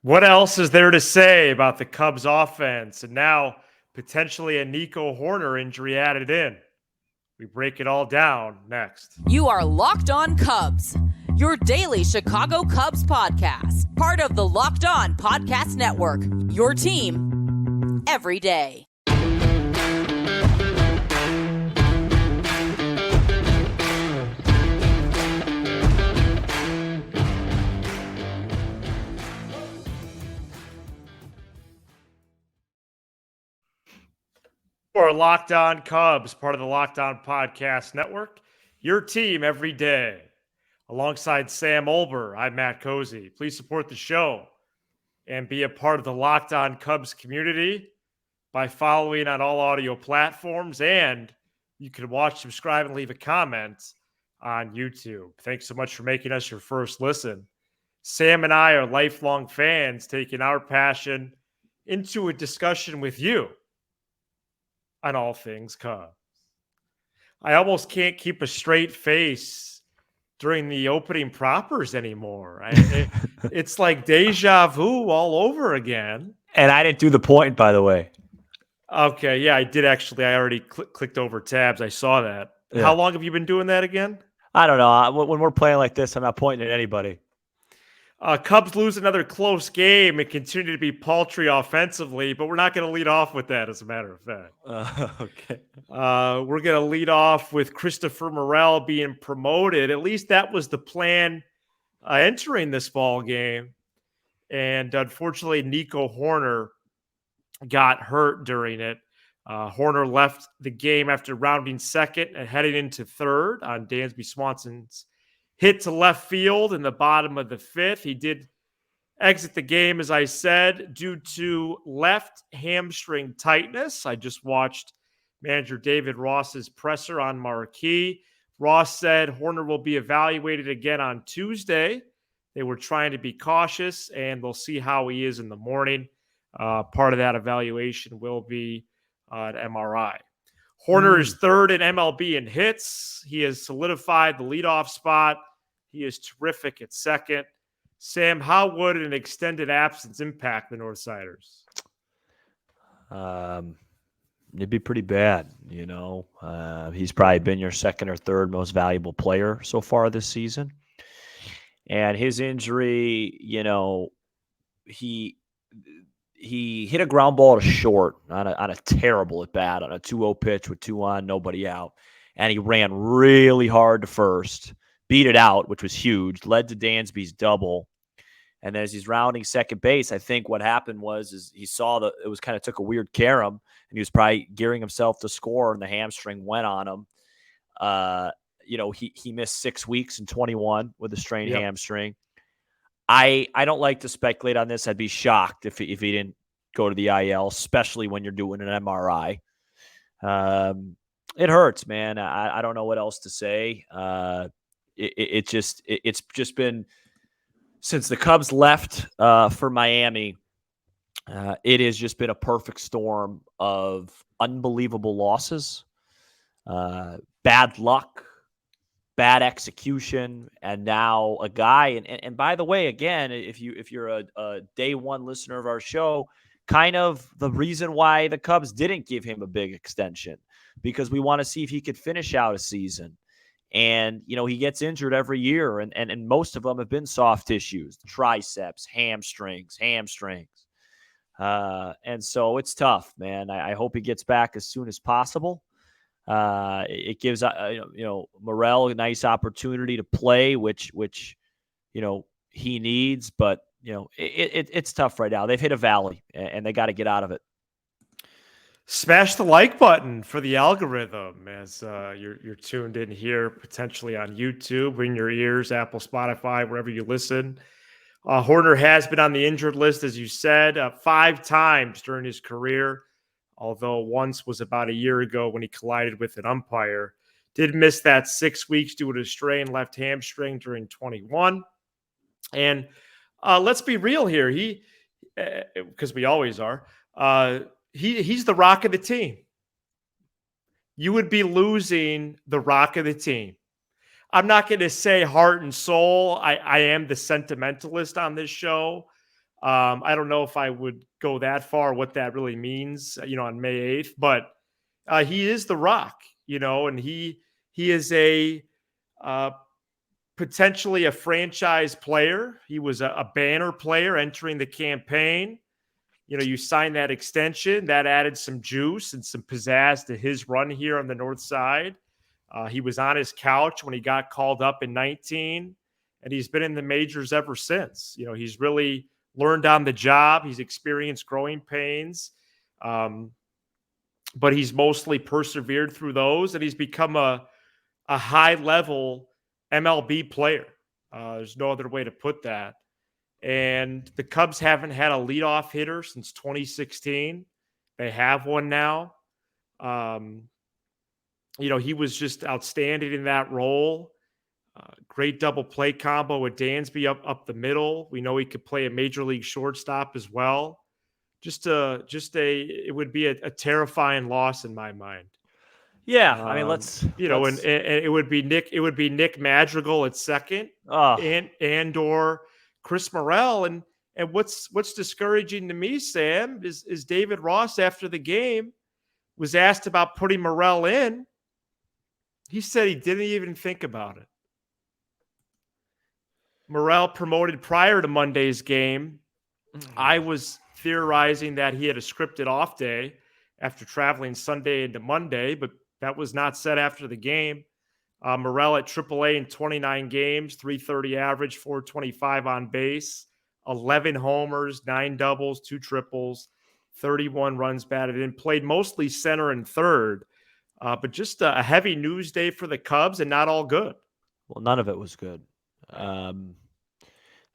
What else is there to say about the Cubs offense and now potentially a Nico Hoerner injury added in? We break it all down next. You are Locked On Cubs, your daily Chicago Cubs podcast, part of the Locked On Podcast Network, your team every day. For Locked On Cubs, part of the Locked On Podcast Network, your team every day. Alongside Sam Olber, I'm Matt Cozy. Please support the show and be a part of the Locked On Cubs community by following on all audio platforms. And you can watch, subscribe, and leave a comment on YouTube. Thanks so much for making us your first listen. Sam and I are lifelong fans, taking our passion into a discussion with you on all things Cubs. I almost can't keep a straight face during the opening propers anymore. It's like deja vu all over again. And I didn't do the point, by the way. Okay, yeah, I did actually. I already clicked over tabs. I saw that. Yeah. How long have you been doing that again? I don't know. When we're playing like this, I'm not pointing at anybody. Cubs lose another close game and continue to be paltry offensively, but we're not going to lead off with that, as a matter of fact. Okay. We're going to lead off with Christopher Morel being promoted. At least that was the plan entering this ball game. And unfortunately, Nico Hoerner got hurt during it. Hoerner left the game after rounding second and heading into third on Dansby Swanson's hit to left field in the bottom of the fifth. He did exit the game, as I said, due to left hamstring tightness. I just watched manager David Ross's presser on Marquee. Ross said Hoerner will be evaluated again on Tuesday. They were trying to be cautious, and they'll see how he is in the morning. Part of that evaluation will be an MRI. Hoerner is third in MLB in hits. He has solidified the leadoff spot. He is terrific at second. Sam, how would an extended absence impact the Northsiders? It'd be pretty bad, you know. He's probably been your second or third most valuable player so far this season. And his injury, you know, he hit a ground ball to short on a terrible at bat on a 2-0 pitch with 2 on, nobody out. And he ran really hard to first, beat it out, which was huge, led to Dansby's double. And then as he's rounding second base, I think what happened was he saw that it was kind of took a weird carom, and he was probably gearing himself to score, and the hamstring went on him. You know, he missed 6 weeks in 21 with a strained hamstring. I don't like to speculate on this. I'd be shocked if he didn't go to the IL, especially when you're doing an MRI. It hurts, man. I don't know what else to say. It's just been since the Cubs left for Miami. It has just been a perfect storm of unbelievable losses, bad luck, bad execution, and now a guy. And by the way, again, if you're a day one listener of our show, kind of the reason why the Cubs didn't give him a big extension, because we want to see if he could finish out a season. And, you know, he gets injured every year, and most of them have been soft tissues, triceps, hamstrings. And so it's tough, man. I hope he gets back as soon as possible. It gives, Morel a nice opportunity to play, which he needs, but, it's tough right now. They've hit a valley, and they got to get out of it. Smash the like button for the algorithm as you're tuned in here, potentially on YouTube, in your ears, Apple, Spotify, wherever you listen. Hoerner has been on the injured list, as you said, 5 times during his career, although once was about a year ago when he collided with an umpire. Did miss that 6 weeks due to a strained left hamstring during 21. And let's be real here. He, because we always are, he's the rock of the team. You would be losing the rock of the team. I'm not going to say heart and soul. I am the sentimentalist on this show. I don't know if I would go that far, what that really means, on May 8th, but he is the Rock, and he is a potentially a franchise player. He was a banner player entering the campaign. You signed that extension that added some juice and some pizzazz to his run here on the North Side. He was on his couch when he got called up in 19, and he's been in the majors ever since. He's really learned on the job. He's experienced growing pains, but he's mostly persevered through those, and he's become a high-level MLB player. There's no other way to put that. And the Cubs haven't had a leadoff hitter since 2016. They have one now. He was just outstanding in that role. Great double play combo with Dansby up the middle. We know he could play a major league shortstop as well. It would be a terrifying loss in my mind. Yeah, I mean, and it would be Nick Madrigal at second, and/or Chris Morel. And what's discouraging to me, Sam, is David Ross after the game was asked about putting Morel in. He said he didn't even think about it. Morel promoted prior to Monday's game. I was theorizing that he had a scripted off day after traveling Sunday into Monday, but that was not said after the game. Morel at AAA in 29 games, 330 average, 425 on base, 11 homers, 9 doubles, 2 triples, 31 runs batted in, played mostly center and third, but just a heavy news day for the Cubs and not all good. Well, none of it was good.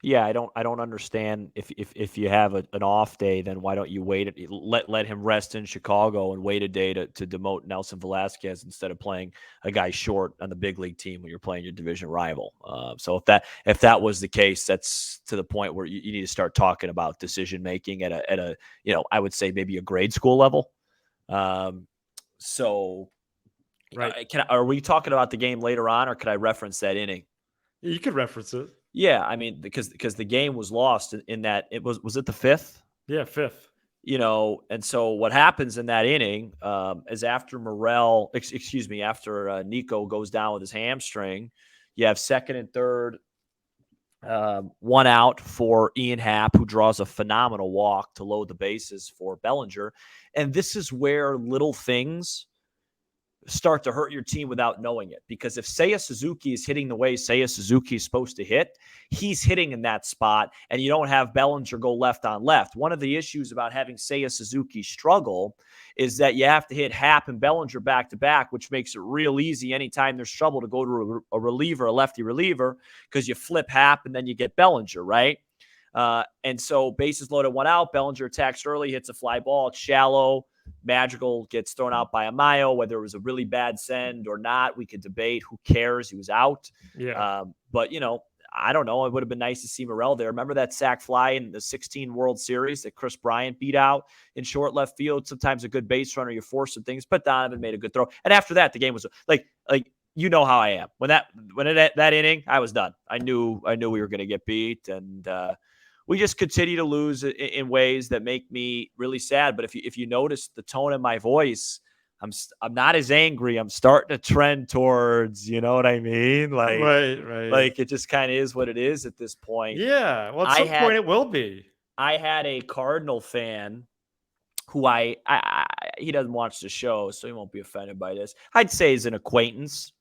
Yeah, I don't understand if you have an off day, then why don't you let him rest in Chicago and wait a day to demote Nelson Velasquez instead of playing a guy short on the big league team when you're playing your division rival. So if that was the case, that's to the point where you need to start talking about decision making at a I would say maybe a grade school level. So right, are we talking about the game later on, or could I reference that inning? You could reference it. Yeah, I mean, because the game was lost in that it was it the fifth? Yeah, fifth. And so what happens in that inning is after Nico goes down with his hamstring, you have second and third, one out for Ian Happ, who draws a phenomenal walk to load the bases for Bellinger. And this is where little things start to hurt your team without knowing it. Because if Seiya Suzuki is hitting the way Seiya Suzuki is supposed to hit, he's hitting in that spot, and you don't have Bellinger go left on left. One of the issues about having Seiya Suzuki struggle is that you have to hit Happ and Bellinger back to back, which makes it real easy anytime there's trouble to go to a reliever, a lefty reliever, because you flip Happ and then you get Bellinger, right? And so bases loaded, one out. Bellinger attacks early, hits a fly ball. It's shallow. Madrigal gets thrown out by Amayo. Whether it was a really bad send or not, we could debate. Who cares? He was out. Yeah. But, I don't know. It would have been nice to see Morel there. Remember that sac fly in the 16 World Series that Chris Bryant beat out in short left field? Sometimes a good base runner, you force some things. But Donovan made a good throw. And after that, the game was like how I am. When that inning, I was done. I knew we were going to get beat, and we just continue to lose in ways that make me really sad. But if you notice the tone in my voice, I'm not as angry. I'm starting to trend towards, you know what I mean? Like, right. Like it just kind of is what it is at this point. Yeah. Well, at some point it will be. I had a Cardinal fan who he doesn't watch the show, so he won't be offended by this. I'd say he's an acquaintance.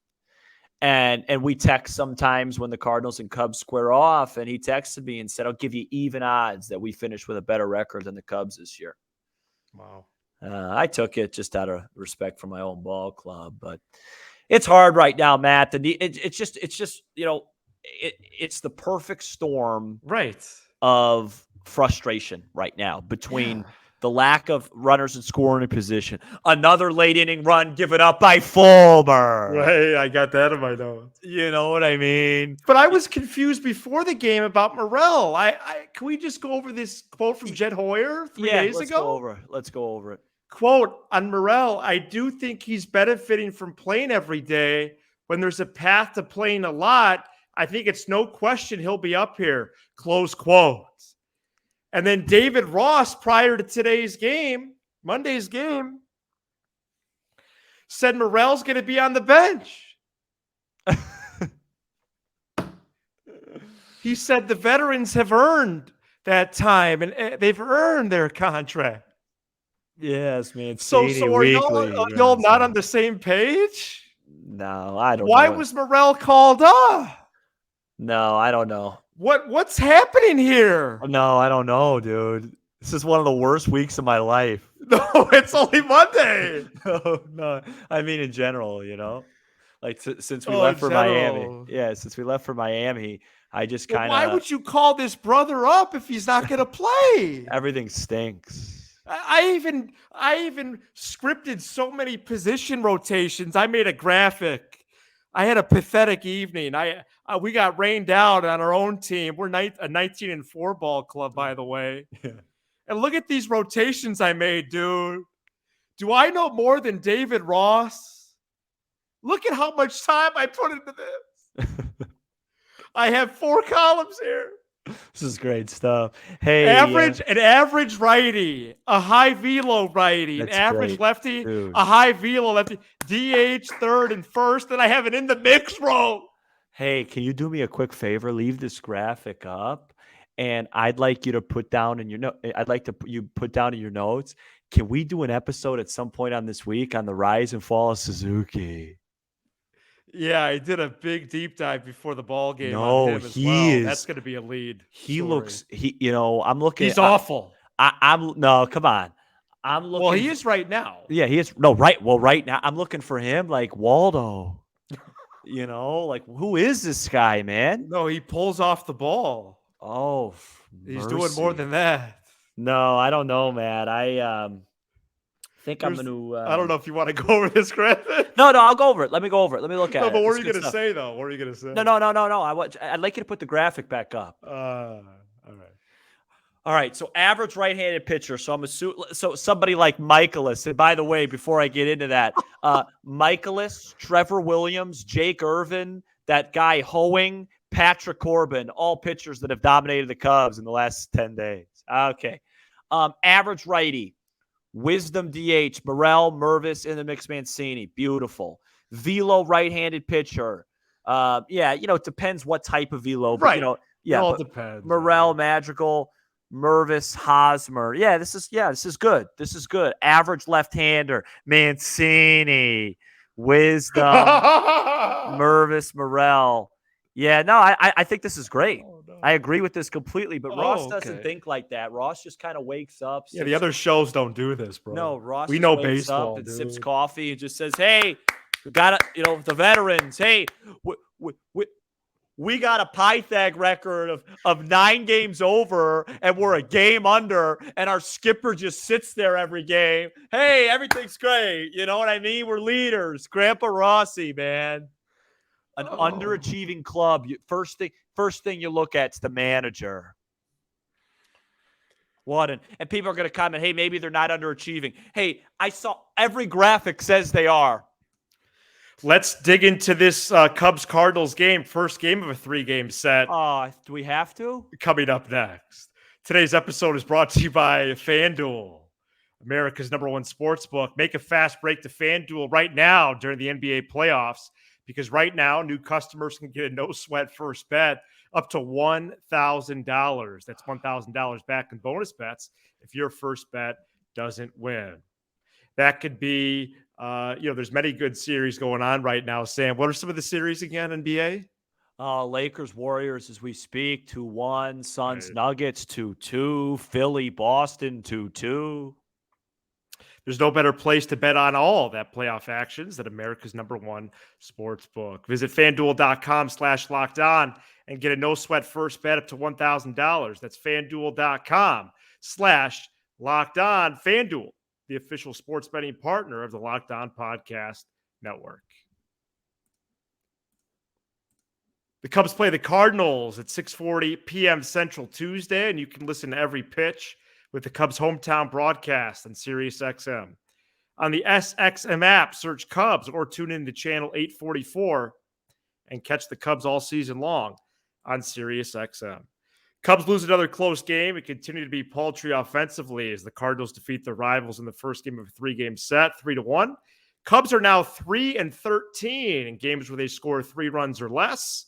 And we text sometimes when the Cardinals and Cubs square off, and he texted me and said, I'll give you even odds that we finish with a better record than the Cubs this year. Wow. I took it just out of respect for my own ball club, but it's hard right now, Matt. It's just it's the perfect storm of frustration right now between the lack of runners in scoring position, another late inning run given up by Fulmer. Right, I got that in my notes. You know what I mean? But I was confused before the game about Morel. Can we just go over this quote from Jed Hoyer 3 days ago? Let's go over it. Quote, on Morel, I do think he's benefiting from playing every day. When there's a path to playing a lot, I think it's no question he'll be up here. Close quote. And then David Ross, prior to today's game, Monday's game, said Morel's going to be on the bench. He said the veterans have earned that time and they've earned their contract. Yes, man. So are y'all not on the same page? No, I don't know. Why was Morel called up? No, I don't know. What's happening here? No, I don't know, dude. This is one of the worst weeks of my life. No, it's only Monday. No. I mean, in general, like since we left for Miami. Yeah, since we left for Miami, I just kind of. Why would you call this brother up if he's not going to play? Everything stinks. I even scripted so many position rotations. I made a graphic. I had a pathetic evening. We got rained out on our own team. We're a 19-4 ball club, by the way. Yeah. And look at these rotations I made, dude. Do I know more than David Ross? Look at how much time I put into this. I have 4 columns here. This is great stuff. Hey, an average righty, a high velo righty, an average great, lefty, dude. A high velo lefty, DH third and first, and I have it in the mix row. Hey, can you do me a quick favor? Leave this graphic up, and I'd like you to put down in your you put down in your notes. Can we do an episode at some point on this week on the rise and fall of Suzuki? Yeah, I did a big deep dive before the ball game. No, on him as he is. That's going to be a lead. He story. looks. I'm looking. He's awful. I'm no. Come on. I'm looking. Well, he is right now. Yeah, he is. No, right. Well, right now I'm looking for him like Waldo. Like who is this guy, man? No, he pulls off the ball. Oh, he's doing more than that. No, I don't know, man. I think I'm going to. I don't know if you want to go over this graphic. No, I'll go over it. Let me go over it. Let me look at it. But what are you going to say, though? What are you going to say? No. I'd like you to put the graphic back up. All right. So average right-handed pitcher. So so somebody like Michaelis. And by the way, before I get into that, Michaelis, Trevor Williams, Jake Irvin, that guy Hoeing, Patrick Corbin, all pitchers that have dominated the Cubs in the last 10 days. Okay. Average righty. Wisdom DH, Morel, Mervis, in the mix Mancini. Beautiful. Velo right-handed pitcher. It depends what type of velo. But, right. It all depends. Morel, Madrigal, Mervis, Hosmer. Yeah, this is good. This is good. Average left-hander, Mancini, Wisdom, Mervis, Morel. Yeah, no, I think this is great. Oh, no. I agree with this completely, but Ross doesn't think like that. Ross just kind of wakes up. Yeah, the other shows don't do this, bro. No, Ross we know baseball, up and sips coffee and just says, hey, we got to, the veterans, hey, we got a Pythag record of 9 games over, and we're a game under, and our skipper just sits there every game. Hey, everything's great. You know what I mean? We're leaders. Grandpa Rossi, man. An underachieving club. First thing you look at is the manager. And people are going to comment, hey, maybe they're not underachieving. Hey, I saw every graphic says they are. Let's dig into this Cubs-Cardinals game. First game of a 3-game set. Do we have to? Coming up next. Today's episode is brought to you by FanDuel, America's #1 sportsbook. Make a fast break to FanDuel right now during the NBA playoffs, because right now new customers can get a no-sweat first bet up to $1,000. That's $1,000 back in bonus bets if your first bet doesn't win. That could be, there's many good series going on right now. Sam, what are some of the series again, NBA? Lakers, Warriors as we speak, 2-1. Suns, Nuggets, 2-2. Philly, Boston, 2-2. There's no better place to bet on all that playoff actions than America's #1 sportsbook. Visit FanDuel.com/lockedon and get a no-sweat first bet up to $1,000. That's FanDuel.com/lockedon. FanDuel, the official sports betting partner of the Locked On Podcast Network. The Cubs play the Cardinals at 6:40 p.m. Central Tuesday, and you can listen to every pitch with the Cubs' hometown broadcast on SiriusXM. On the SXM app, search Cubs or tune in to channel 844 and catch the Cubs all season long on SiriusXM. Cubs lose another close game and continue to be paltry offensively as the Cardinals defeat their rivals in the first game of a 3-game set, 3-1. Cubs are now 3-13 in games where they score 3 runs or less,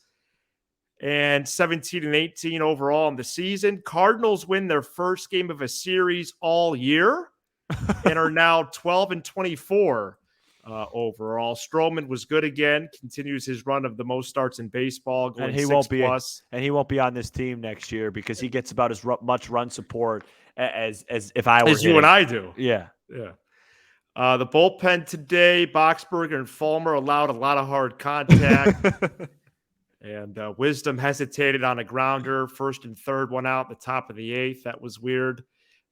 and 17-18 overall in the season. Cardinals win their first game of a series all year and are now 12-24 overall. Stroman was good again, continues his run of the most starts in baseball, going And he 6 won't be plus. and he won't be on this team next year because he gets about as much run support as if I were As you and I do. Yeah. Yeah. The bullpen today, Boxberger and Fulmer allowed a lot of hard contact. And Wisdom hesitated on a grounder, first and third, one out, the top of the 8th. That was weird.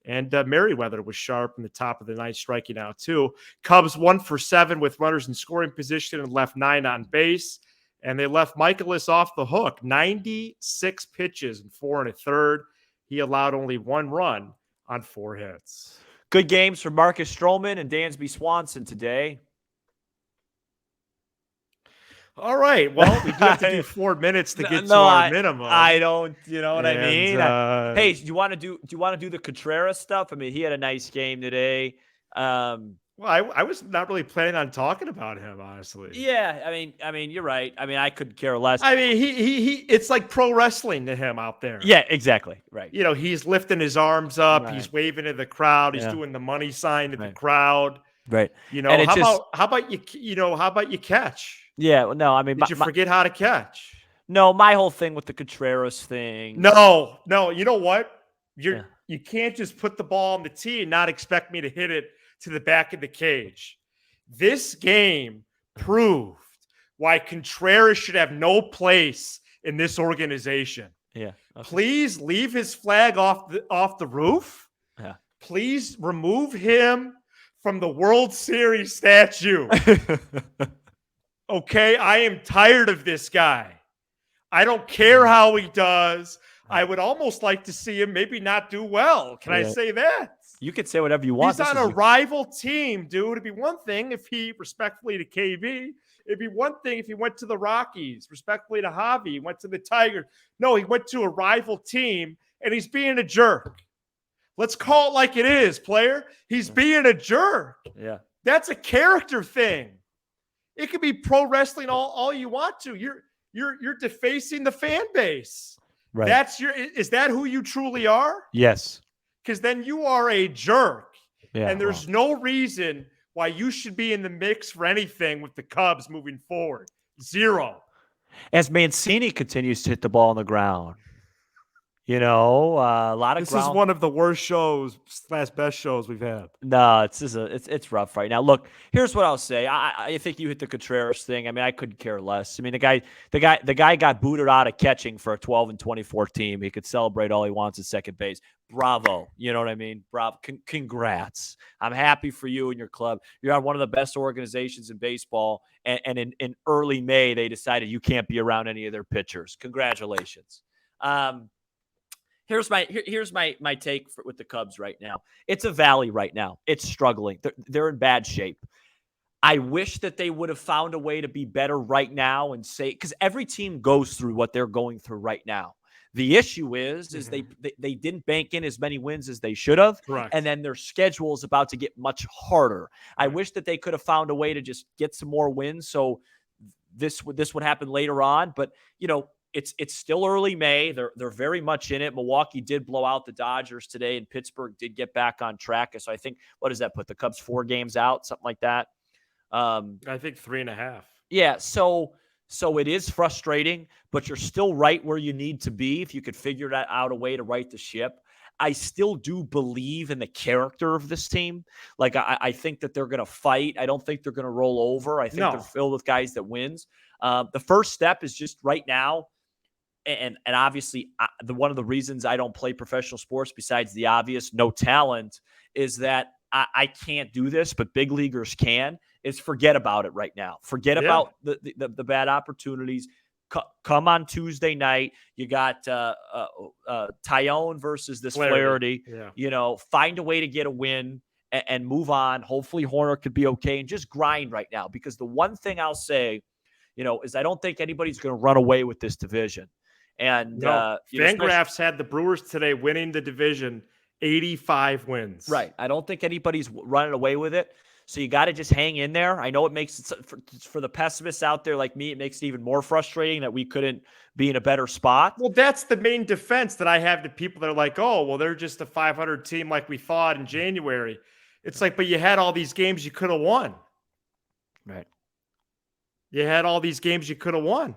And Merriweather was sharp in the top of the 9th, striking out too. Cubs 1 for 7 with runners in scoring position and left 9 on base. And they left Michaelis off the hook. 96 pitches and 4 1/3. He allowed only 1 run on 4 hits. Good games for Marcus Stroman and Dansby Swanson today. All right. Well, we do have to do 4 minutes to get to our minimum. I don't, you know what I mean? Hey, do you want to do the Contreras stuff? I mean, he had a nice game today. Well, I was not really planning on talking about him, honestly. Yeah, I mean, you're right. I mean, I could care less. I mean, he it's like pro wrestling to him out there. Yeah, exactly. Right. You know, he's lifting his arms up, Right. he's waving to the crowd, he's Yeah. doing the money sign to the Right. crowd. Right. You know, And how about you catch? Yeah, well, no, I mean, Did you forget how to catch? no, my whole thing with the Contreras thing. No. You know what? Yeah. You can't just put the ball on the tee and not expect me to hit it to the back of the cage. This game proved why Contreras should have no place in this organization. Yeah. Okay. Please leave his flag off the roof. Yeah. Please remove him from the World Series statue. Okay, I am tired of this guy. I don't care how he does. I would almost like to see him maybe not do well. Can I say that? You could say whatever you want. He's on a rival team, dude. It'd be one thing if he, respectfully to KB, it'd be one thing if he went to the Rockies, respectfully to Javi, he went to the Tigers. No, he went to a rival team, and he's being a jerk. Let's call it like it is, player. He's being a jerk. Yeah. That's a character thing. It could be pro wrestling all you want to. You're defacing the fan base. Right. Is that who you truly are? Yes. Because then you are a jerk. Yeah. And there's no reason why you should be in the mix for anything with the Cubs moving forward. Zero. As Mancini continues to hit the ball on the ground. You know, a lot of This is one of the worst shows / best shows we've had. No, it's rough right now. Look, here's what I'll say. I think you hit the Contreras thing. I mean, I couldn't care less. I mean, the guy got booted out of catching for a 12-24 team. He could celebrate all he wants at second base. Bravo. You know what I mean? Bravo. Congrats. I'm happy for you and your club. You're on one of the best organizations in baseball. And in early May, they decided you can't be around any of their pitchers. Congratulations. Here's my take with the Cubs right now. It's a valley right now. It's struggling. They're in bad shape. I wish that they would have found a way to be better right now and say, because every team goes through what they're going through right now. The issue is they didn't bank in as many wins as they should have. Correct. And then their schedule is about to get much harder. I wish that they could have found a way to just get some more wins so this would happen later on. But, you know, it's still early May. They're very much in it. Milwaukee did blow out the Dodgers today, and Pittsburgh did get back on track. So I think, what does that put the Cubs 4 games out, something like that? I think 3.5. Yeah. So it is frustrating, but you're still right where you need to be if you could figure out a way to right the ship. I still do believe in the character of this team. Like, I think that they're going to fight. I don't think they're going to roll over. I think they're filled with guys that wins. The first step is just right now. And obviously, one of the reasons I don't play professional sports, besides the obvious no talent, is that I can't do this, but big leaguers can, is forget about it right now. Forget about the bad opportunities. Come on Tuesday night. You got Tyone versus this Flaherty. Yeah. You know, find a way to get a win and move on. Hopefully Hoerner could be okay and just grind right now. Because the one thing I'll say, you know, is I don't think anybody's going to run away with this division. And No, especially, Fangraphs had the Brewers today winning the division, 85 wins. right. I don't think anybody's running away with it. So you got to just hang in there. I know it makes it for the pessimists out there like me, it makes it even more frustrating that we couldn't be in a better spot. Well, that's the main defense that I have to people that are like, oh, well, they're just a 500 team like we thought in January. It's like, but you had all these games you could have won. Right. You had all these games you could have won.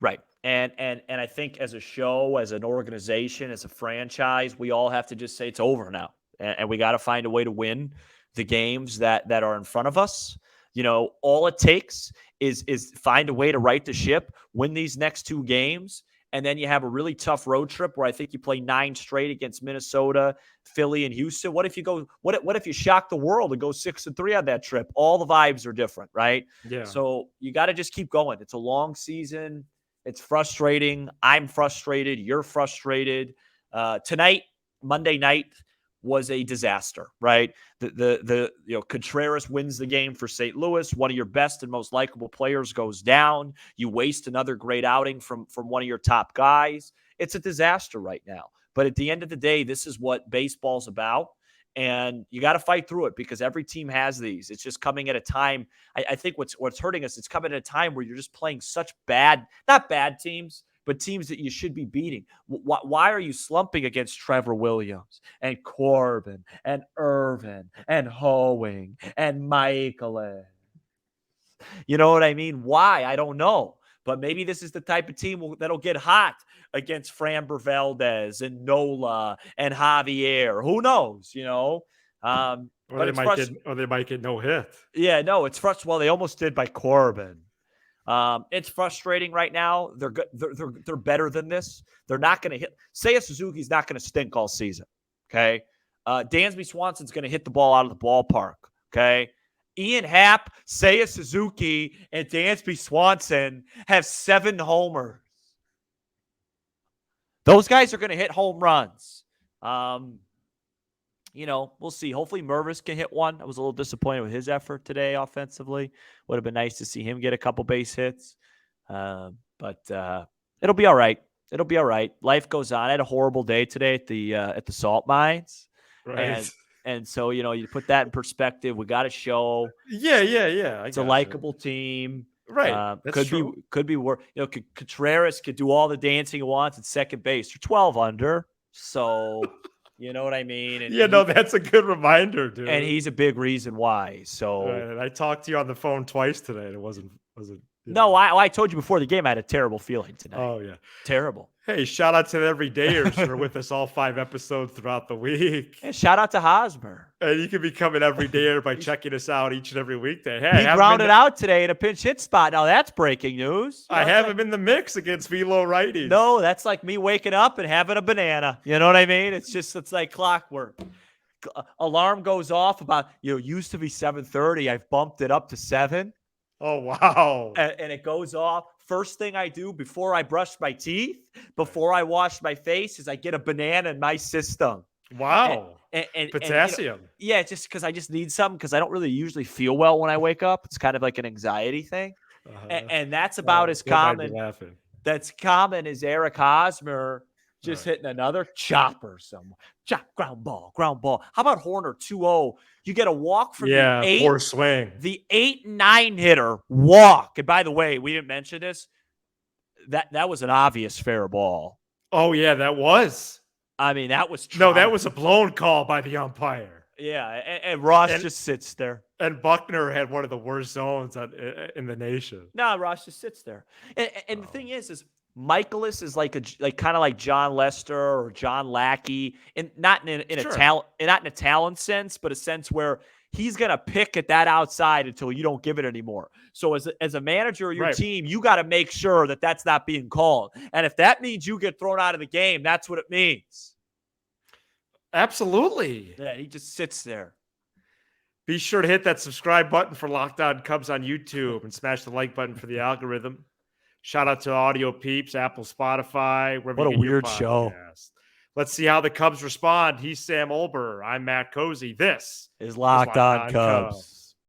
Right. And I think as a show, as an organization, as a franchise, we all have to just say it's over now. And we got to find a way to win the games that are in front of us. You know, all it takes is find a way to right the ship, win these next 2 games, and then you have a really tough road trip where I think you play 9 straight against Minnesota, Philly, and Houston. What if you go? What if you shock the world and go 6-3 on that trip? All the vibes are different, right? Yeah. So you got to just keep going. It's a long season. It's frustrating. I'm frustrated. You're frustrated. Tonight, Monday night, was a disaster, right? The Contreras wins the game for St. Louis. One of your best and most likable players goes down. You waste another great outing from one of your top guys. It's a disaster right now. But at the end of the day, this is what baseball's about. And you got to fight through it because every team has these. It's just coming at a time. I think what's hurting us, it's coming at a time where you're just playing such not bad teams, but teams that you should be beating. Why are you slumping against Trevor Williams and Corbin and Irvin and Hoeing and Michaelis? You know what I mean? Why? I don't know. But maybe this is the type of team that'll get hot against Framber Valdez and Nola and Javier. Who knows, you know? Or they might get no hit. Yeah, no, it's frustrating. Well, they almost did by Corbin. It's frustrating right now. They're good. They're better than this. They're not going to hit. Seiya Suzuki's not going to stink all season. Okay. Dansby Swanson's going to hit the ball out of the ballpark. Okay. Ian Happ, Seiya Suzuki, and Dansby Swanson have 7 homers. Those guys are going to hit home runs. We'll see. Hopefully Mervis can hit one. I was a little disappointed with his effort today offensively. Would have been nice to see him get a couple base hits. But it'll be all right. It'll be all right. Life goes on. I had a horrible day today at the salt mines. Right. And so, you put that in perspective. We got a show. Yeah. It's a likable team. Right. Could be worse. Contreras could do all the dancing he wants at second base. They're 12 under. So, you know what I mean? And that's a good reminder, dude. And he's a big reason why. So and I talked to you on the phone twice today. It wasn't. No, I told you before the game I had a terrible feeling tonight. Oh yeah, terrible. Hey, shout out to the everydayers who are with us all 5 episodes throughout the week. And shout out to Hosmer. And you can become an everydayer by checking us out each and every weekday. Hey, he grounded out today in a pinch hit spot. Now that's breaking news. I have him in the mix against velo righties. No, that's like me waking up and having a banana. You know what I mean? It's like clockwork. Alarm goes off about, used to be 7:30. I've bumped it up to 7. Oh, wow. And it goes off. First thing I do before I brush my teeth, before I wash my face, is I get a banana in my system. Wow. And potassium. Just because I just need something because I don't really usually feel well when I wake up. It's kind of like an anxiety thing. And that's about as common. That's common as Eric Hosmer just hitting another chopper somewhere. Ground ball. How about Hoerner 2-0? You get a walk from the 8. Poor swing. The 8-9 hitter walk. And by the way, we didn't mention this. That was an obvious fair ball. Oh, yeah, that was. I mean, that was No, that was a blown call by the umpire. Yeah, and Ross just sits there. And Buckner had one of the worst zones in the nation. No, Ross just sits there. And the thing is Michaelis is like kind of like John Lester or John Lackey, and not in a talent sense, but a sense where he's gonna pick at that outside until you don't give it anymore. So as a manager of your team, you got to make sure that that's not being called. And if that means you get thrown out of the game, that's what it means. Absolutely. Yeah, he just sits there. Be sure to hit that subscribe button for Locked On Cubs on YouTube and smash the like button for the algorithm. Shout out to Audio Peeps, Apple, Spotify. What a weird show. Let's see how the Cubs respond. He's Sam Olber. I'm Matt Cozy. This is Locked On Cubs.